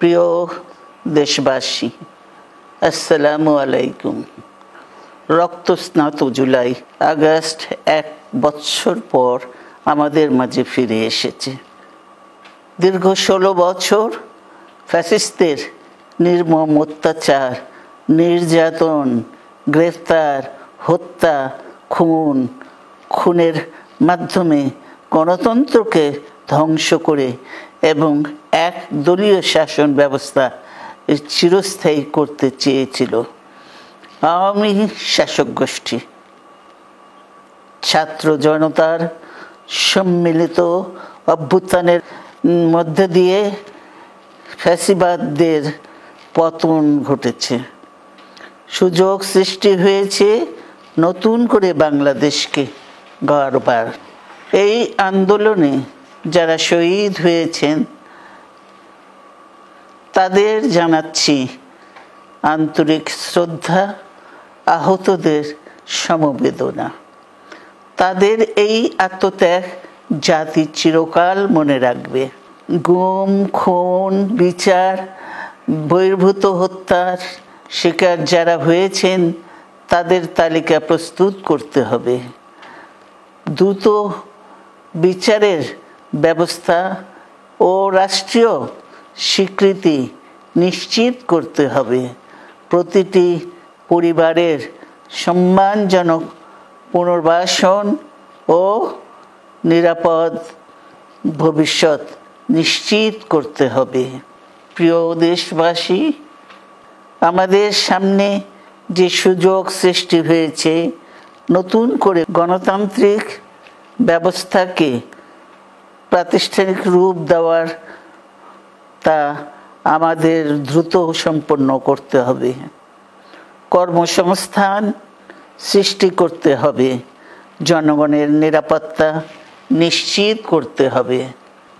প্রিয় দেশবাসী, আসসালামু আলাইকুম। রক্তস্নাত জুলাই আগস্ট 1 বছর পর আমাদের মাঝে ফিরে এসেছে। দীর্ঘ 16 বছর ফ্যাসিস্টদের নির্মম অত্যাচার, নির্যাতন, গ্রেফতার, হত্যা, খুনের মাধ্যমে গণতন্ত্রকে ধ্বংস করে এবং এক দলীয় শাসন ব্যবস্থা চিরস্থায়ী করতে চেয়েছিল আওয়ামী শাসক গোষ্ঠী। ছাত্র জনতার সম্মিলিত অভ্যুত্থানের মধ্যে দিয়ে ফ্যাসিবাদদের পতন ঘটেছে। সুযোগ সৃষ্টি হয়েছে নতুন করে বাংলাদেশকে গড়বার। এই আন্দোলনে যারা শহীদ হয়েছেন তাদের জানাচ্ছি আন্তরিক শ্রদ্ধা, আহতদের সমবেদনা। তাদের এই আত্মত্যাগ জাতি চিরকাল মনে রাখবে। গুম, খুন, বিচার, বহির্ভূত হত্যার শিকার যারা হয়েছেন তাদের তালিকা প্রস্তুত করতে হবে। দ্রুত বিচারের ব্যবস্থা ও রাষ্ট্রীয় স্বীকৃতি নিশ্চিত করতে হবে। প্রতিটি পরিবারের সম্মানজনক পুনর্বাসন ও নিরাপদ ভবিষ্যৎ নিশ্চিত করতে হবে। প্রিয় দেশবাসী, আমাদের সামনে যে সুযোগ সৃষ্টি হয়েছে নতুন করে গণতান্ত্রিক ব্যবস্থাকে প্রাতিষ্ঠানিক রূপ দেওয়ার, তা আমাদের দ্রুত সম্পন্ন করতে হবে। কর্মসংস্থান সৃষ্টি করতে হবে, জনগণের নিরাপত্তা নিশ্চিত করতে হবে।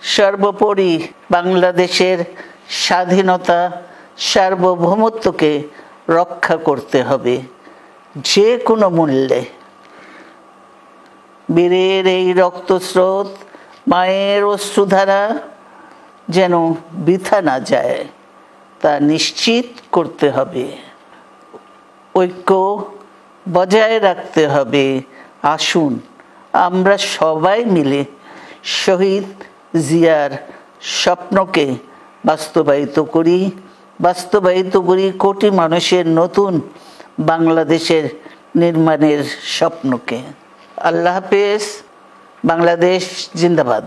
সর্বোপরি বাংলাদেশের স্বাধীনতা, সার্বভৌমত্বকে রক্ষা করতে হবে যে কোনো মূল্যে। বীরের এই রক্তস্রোত, মায়ের অশ্রুধারা যেন বৃথা না যায় তা নিশ্চিত করতে হবে। ঐক্য বজায় রাখতে হবে। আসুন আমরা সবাই মিলে শহীদ জিয়ার স্বপ্নকে বাস্তবায়িত করি কোটি মানুষের নতুন বাংলাদেশের নির্মাণের স্বপ্নকে। আল্লাহ হাফেজ। বাংলাদেশ জিন্দাবাদ।